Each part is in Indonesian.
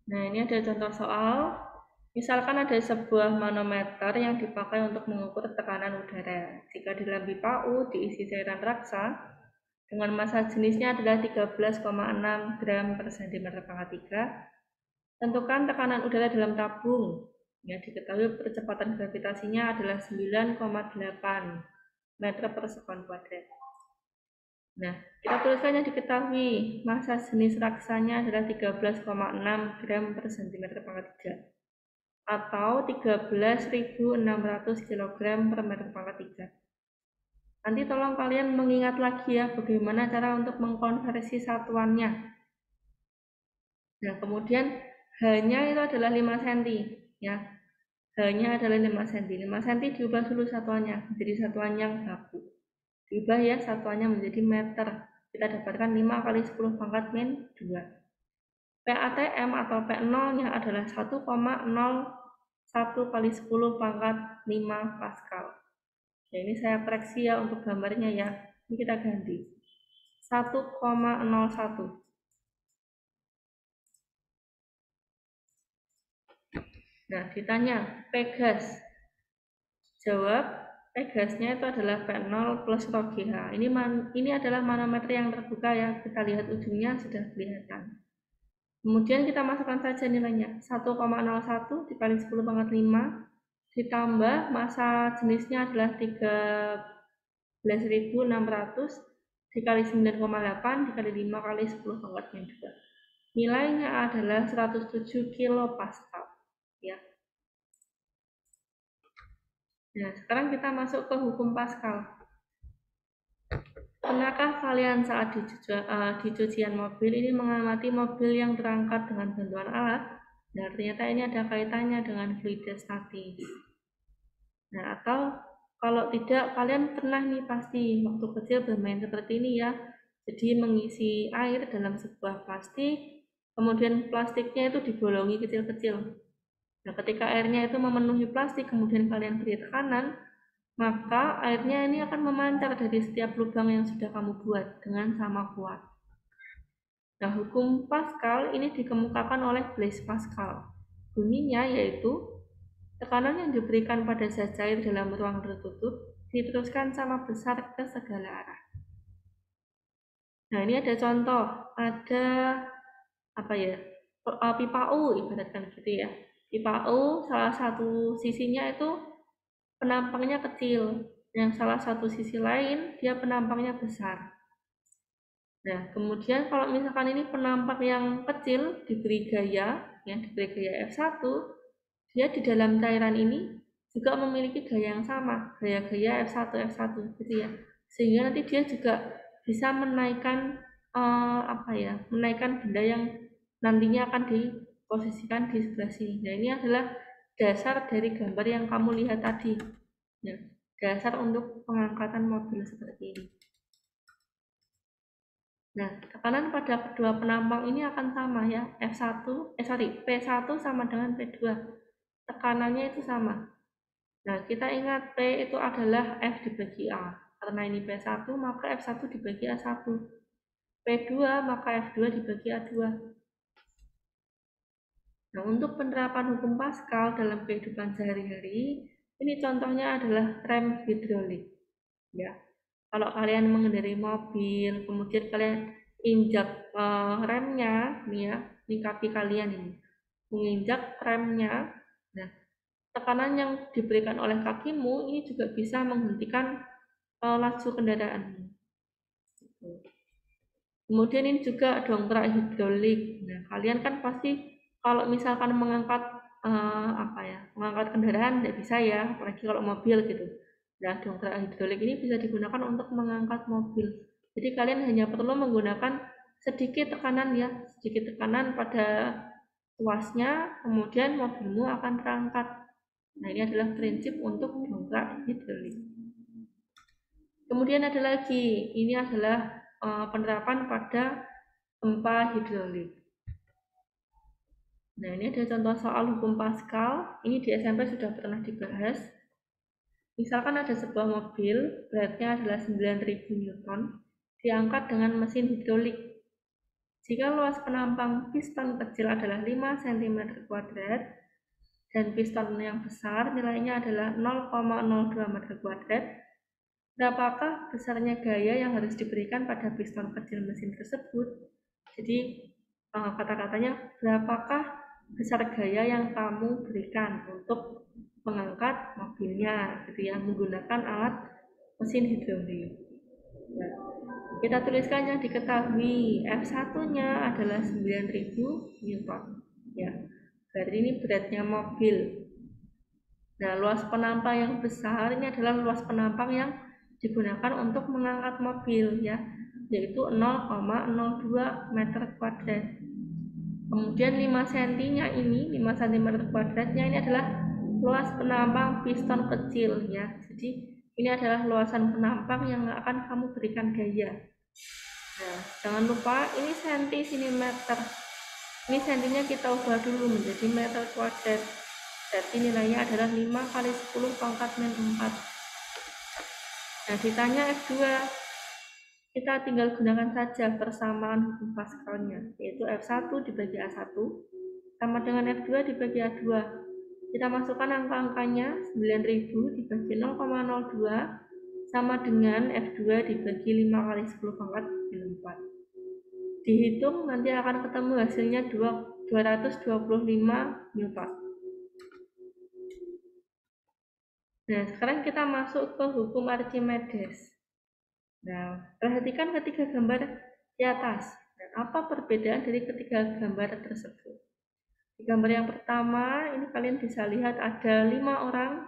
Nah, ini ada contoh soal. Misalkan ada sebuah manometer yang dipakai untuk mengukur tekanan udara. Jika di dalam pipa U diisi cairan raksa dengan massa jenisnya adalah 13,6 gram per cm pangkat 3, tentukan tekanan udara dalam tabung. Ya, diketahui percepatan gravitasinya adalah 9,8 meter per sekon kuadrat. Nah, kita tuliskannya diketahui massa jenis raksanya adalah 13,6 gram per cm pangkat 3 atau 13.600 kg per meter pangkat 3. Nanti tolong kalian mengingat lagi ya bagaimana cara untuk mengkonversi satuannya. Nah, kemudian H-nya itu adalah 5 cm ya. H-nya adalah 5 cm. 5 cm diubah dulu satuannya menjadi satuan yang baku. Diubah ya satuannya menjadi meter. Kita dapatkan 5 kali 10 pangkat min 2. PATM atau P0-nya adalah 1,01 kali 10 pangkat 5 Pascal. Ya, ini saya koreksi ya untuk gambarnya ya. Ini kita ganti. 1,01. Nah, ditanya P gas. Jawab, P gasnya itu adalah P0 plus rho GH. Ini adalah manometer yang terbuka ya. Kita lihat ujungnya sudah kelihatan. Kemudian kita masukkan saja nilainya. 1,01 dikali 10 pangkat 5 ditambah massa jenisnya adalah 13.600 dikali 9,8 dikali 5 kali 10 pangkat min 2. Nilainya adalah 107 kilopascal ya. Nah, sekarang kita masuk ke hukum Pascal. Pernahkah kalian saat di cucian mobil ini mengamati mobil yang terangkat dengan bantuan alat? Nah, ternyata ini ada kaitannya dengan fluidostatis. Nah, atau kalau tidak, kalian pernah nih pasti waktu kecil bermain seperti ini ya. Jadi mengisi air dalam sebuah plastik, kemudian plastiknya itu dibolongi kecil-kecil. Nah, ketika airnya itu memenuhi plastik, kemudian kalian beri tekanan, maka airnya ini akan memancar dari setiap lubang yang sudah kamu buat dengan sama kuat. Nah, hukum Pascal ini dikemukakan oleh Blaise Pascal. Bunyinya yaitu tekanan yang diberikan pada zat cair dalam ruang tertutup diteruskan sama besar ke segala arah. Nah, ini ada contoh, ada apa ya? Pipa U ibaratkan gitu ya. Pipa U salah satu sisinya itu penampangnya kecil, yang salah satu sisi lain dia penampangnya besar. Nah, kemudian kalau misalkan ini penampak yang kecil diberi gaya, yang diberi gaya F1, dia di dalam cairan ini juga memiliki gaya yang sama, gaya-gaya F1, F1 gitu ya. Sehingga nanti dia juga bisa menaikkan menaikkan benda yang nantinya akan diposisikan di sebelah sini. Nah, ini adalah dasar dari gambar yang kamu lihat tadi. Nah, dasar untuk pengangkatan mobil seperti ini. Nah, tekanan pada kedua penampang ini akan sama ya, P1 sama dengan P2. Tekanannya itu sama. Nah, kita ingat P itu adalah F dibagi A. Karena ini P1, maka F1 dibagi A1. P2, maka F2 dibagi A2. Nah, untuk penerapan hukum Pascal dalam kehidupan sehari-hari, ini contohnya adalah rem hidrolik. Ya, kalau kalian mengendarai mobil, kemudian kalian injak remnya, nih ya, ini kaki kalian ini, menginjak remnya. Nah, tekanan yang diberikan oleh kakimu ini juga bisa menghentikan laju kendaraan. Kemudian ini juga dongkrak hidrolik. Nah, kalian kan pasti kalau misalkan mengangkat mengangkat kendaraan tidak bisa ya, apalagi kalau mobil gitu. Nah, dongkrak hidrolik ini bisa digunakan untuk mengangkat mobil. Jadi kalian hanya perlu menggunakan sedikit tekanan ya, sedikit tekanan pada tuasnya, kemudian mobilmu akan terangkat. Nah, ini adalah prinsip untuk dongkrak hidrolik. Kemudian ada lagi, ini adalah penerapan pada gempa hidrolik. Nah, ini ada contoh soal hukum Pascal. Ini di SMP sudah pernah dibahas. Misalkan ada sebuah mobil, beratnya adalah 9.000 Newton, diangkat dengan mesin hidrolik. Jika luas penampang piston kecil adalah 5 cm², dan piston yang besar nilainya adalah 0,02 m², berapakah besarnya gaya yang harus diberikan pada piston kecil mesin tersebut? Jadi kata-katanya, berapakah besar gaya yang kamu berikan untuk mengangkat mobilnya, gitu ya, menggunakan alat mesin hidrolik. Nah, kita tuliskan yang diketahui. F1-nya adalah 9.000 Newton. Ya, berarti ini beratnya mobil. Nah, luas penampang yang besar ini adalah luas penampang yang digunakan untuk mengangkat mobil, ya, yaitu 0,02 m². Kemudian 5 cm-nya ini, 5 cm²-nya ini adalah luas penampang piston kecil, ya. Jadi ini adalah luasan penampang yang akan kamu berikan gaya. Nah, jangan lupa ini senti sini meter. Ini sentinya kita ubah dulu menjadi meter kuadrat. Jadi nilainya adalah 5 kali 10 pangkat min 4. Nah, ditanya F2. Kita tinggal gunakan saja persamaan hukum Pascalnya, yaitu F1 dibagi A1 sama dengan F2 dibagi A2. Kita masukkan angka-angkanya, 9.000 dibagi 0,02 sama dengan F2 dibagi 5 kali 10 pangkat min 4. Dihitung nanti akan ketemu hasilnya 225 Newton. Nah, sekarang kita masuk ke hukum Archimedes. Nah, perhatikan ketiga gambar di atas. Dan apa perbedaan dari ketiga gambar tersebut? Di gambar yang pertama, ini kalian bisa lihat ada 5 orang.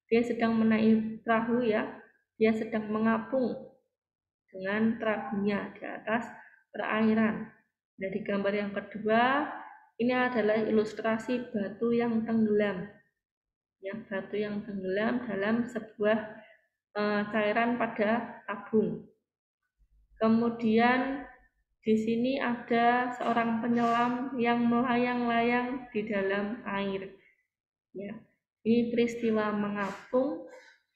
Dia sedang menaiki perahu, ya. Dia sedang mengapung dengan perahunya di atas perairan. Nah, di gambar yang kedua, ini adalah ilustrasi batu yang tenggelam. Ya, batu yang tenggelam dalam sebuah cairan pada tabung. Kemudian di sini ada seorang penyelam yang melayang-layang di dalam air. Ya, ini peristiwa mengapung,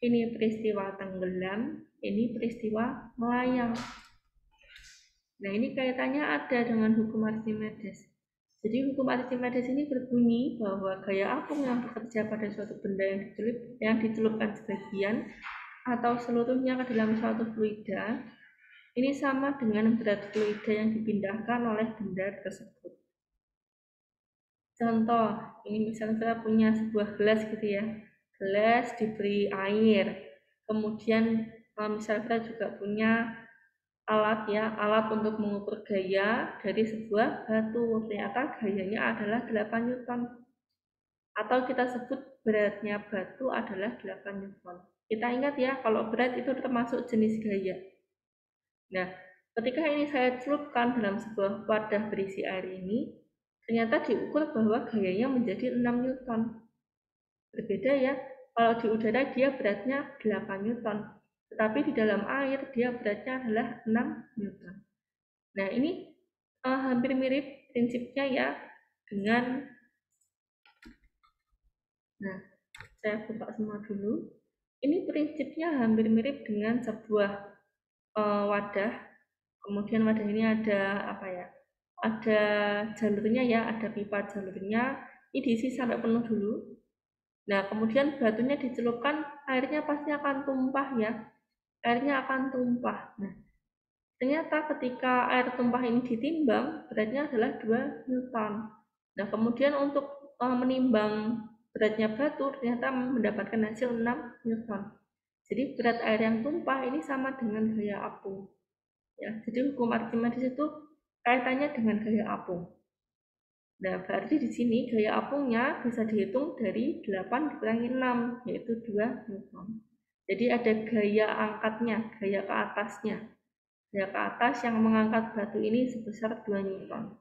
ini peristiwa tenggelam, ini peristiwa melayang. Nah, ini kaitannya ada dengan hukum Archimedes. Jadi hukum Archimedes ini berbunyi bahwa gaya apung yang bekerja pada suatu benda yang dicelupkan sebagian atau seluruhnya ke dalam suatu fluida, ini sama dengan berat fluida yang dipindahkan oleh benda tersebut. Contoh, ini misalnya kita punya sebuah gelas gitu ya. Gelas diberi air. Kemudian misalnya kita juga punya alat ya, alat untuk mengukur gaya dari sebuah batu. Ternyata gayanya adalah 8 Newton. Atau kita sebut beratnya batu adalah 8 Newton. Kita ingat ya, kalau berat itu termasuk jenis gaya. Nah, ketika ini saya celupkan dalam sebuah wadah berisi air ini, ternyata diukur bahwa gayanya menjadi 6 Newton. Berbeda ya, kalau di udara dia beratnya 8 Newton, tetapi di dalam air dia beratnya adalah 6 Newton. Nah, ini hampir mirip prinsipnya ya dengan, nah, saya buka semua dulu. Ini prinsipnya hampir mirip dengan sebuah wadah. Kemudian wadah ini ada apa ya? Ada jalurnya ya, ada pipa jalurnya. Ini diisi sampai penuh dulu. Nah, kemudian batunya dicelupkan, airnya pasti akan tumpah ya. Airnya akan tumpah. Nah, ternyata ketika air tumpah ini ditimbang, beratnya adalah 2 Newton. Nah, kemudian untuk menimbang beratnya batu, ternyata mendapatkan hasil 6 Newton. Jadi berat air yang tumpah ini sama dengan gaya apung. Ya, jadi hukum Archimedes itu kaitannya dengan gaya apung. Nah, berarti di sini gaya apungnya bisa dihitung dari 8 dikurangi 6, yaitu 2 Newton. Jadi ada gaya angkatnya, gaya ke atasnya. Gaya ke atas yang mengangkat batu ini sebesar 2 Newton.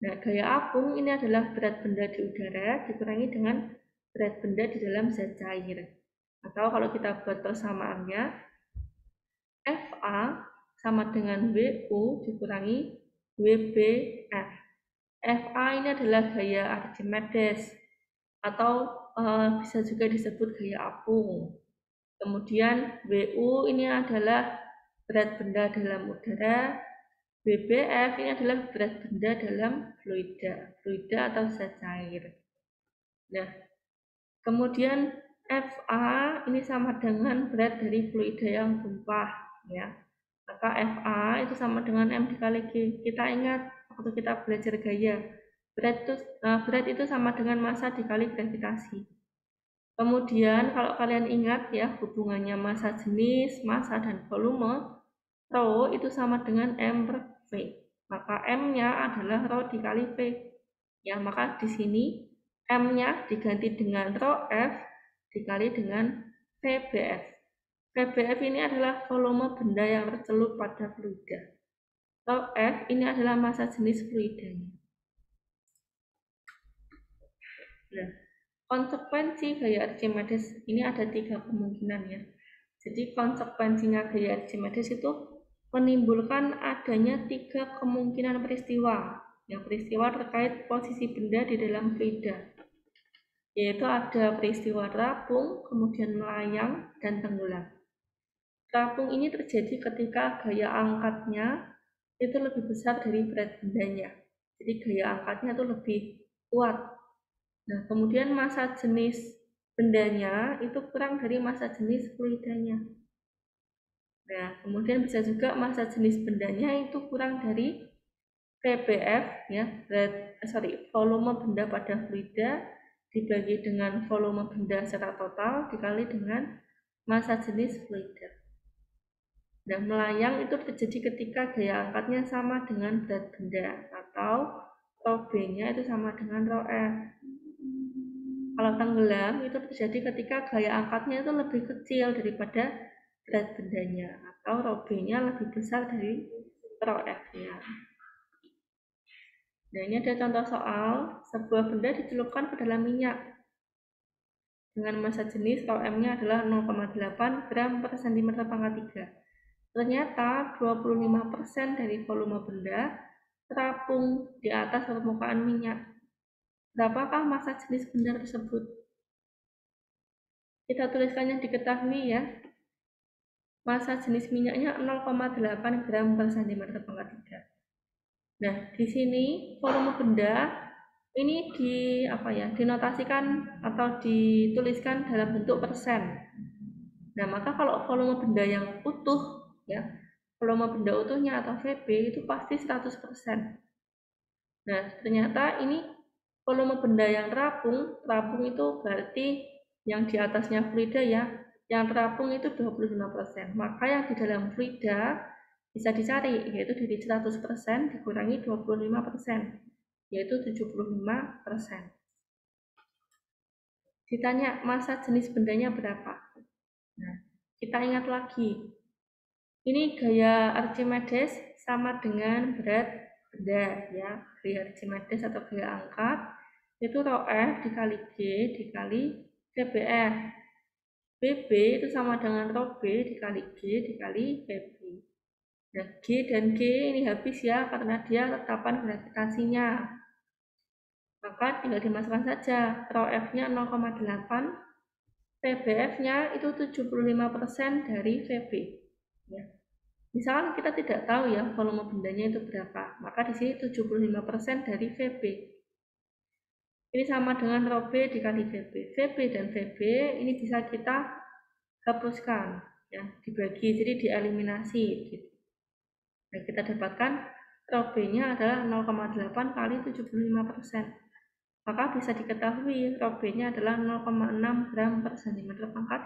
Nah, gaya apung ini adalah berat benda di udara dikurangi dengan berat benda di dalam zat cair. Atau kalau kita buat persamaannya, FA sama dengan WU dikurangi WBF. FA ini adalah gaya Archimedes atau bisa juga disebut gaya apung. Kemudian WU ini adalah berat benda dalam udara BBF ini adalah berat benda dalam fluida atau zat cair. Nah, kemudian FA ini sama dengan berat dari fluida yang tumpah, ya. Maka FA itu sama dengan M dikali G. Kita ingat waktu kita belajar gaya, berat itu sama dengan massa dikali gravitasi. Kemudian kalau kalian ingat ya hubungannya massa jenis, massa dan volume, rho itu sama dengan M per V. Maka M-nya adalah rho dikali V. Ya, maka di sini M-nya diganti dengan rho F dikali dengan VBF. VBF ini adalah volume benda yang tercelup pada fluida. Rho F ini adalah massa jenis fluidanya. Nah, konsekuensi gaya Archimedes ini ada 3 kemungkinan ya. Jadi konsekuensinya gaya Archimedes itu menimbulkan adanya 3 kemungkinan peristiwa. Yang peristiwa terkait posisi benda di dalam fluida. Yaitu ada peristiwa terapung, kemudian melayang, dan tenggelam. Terapung ini terjadi ketika gaya angkatnya itu lebih besar dari berat bendanya. Jadi gaya angkatnya itu lebih kuat. Nah, kemudian massa jenis bendanya itu kurang dari massa jenis fluidanya. Nah, kemudian bisa juga massa jenis bendanya itu kurang dari VBF ya, volume benda pada fluida dibagi dengan volume benda secara total dikali dengan massa jenis fluida. Nah, melayang itu terjadi ketika gaya angkatnya sama dengan berat benda atau rho B-nya itu sama dengan rho F. Kalau tenggelam itu terjadi ketika gaya angkatnya itu lebih kecil daripada berat bendanya atau rho B-nya lebih besar dari rho F-nya. Nah, ini ada contoh soal sebuah benda dicelupkan ke dalam minyak dengan massa jenis rho M-nya adalah 0,8 gram per cm pangkat 3. Ternyata 25% dari volume benda terapung di atas permukaan minyak. Berapakah massa jenis benda tersebut? Kita tuliskan yang diketahui ya. Massa jenis minyaknya 0,8 gram per cm pangkat 3. Nah, di sini volume benda ini dinotasikan atau dituliskan dalam bentuk persen. Nah, maka kalau volume benda yang utuh ya, volume benda utuhnya atau VB itu pasti 100%. Nah, ternyata ini volume benda yang terapung itu berarti yang di atasnya fluida ya, yang terapung itu 25%. Maka yang di dalam fluida bisa dicari, yaitu dari 100% dikurangi 25%, yaitu 75%. Ditanya massa jenis bendanya berapa? Nah, kita ingat lagi. Ini gaya Archimedes sama dengan berat benda ya. Gaya Archimedes atau gaya angkat itu rho F dikali G dikali VBF. VB itu sama dengan rho B dikali G dikali VB. Nah, G dan G ini habis ya karena dia tetapan gravitasinya. Maka tinggal dimasukkan saja. Rho F-nya 0,8, VBF-nya itu 75% dari VB. Ya. Misalkan kita tidak tahu ya volume bendanya itu berapa, maka di sini 75% dari VB. Ini sama dengan rho B dikali VB. VB dan VB ini bisa kita hapuskan, ya, dibagi, jadi dieliminasi. Gitu. Nah, kita dapatkan rho B-nya adalah 0,8 kali 75%. Maka bisa diketahui rho B-nya adalah 0,6 gram per cm pangkat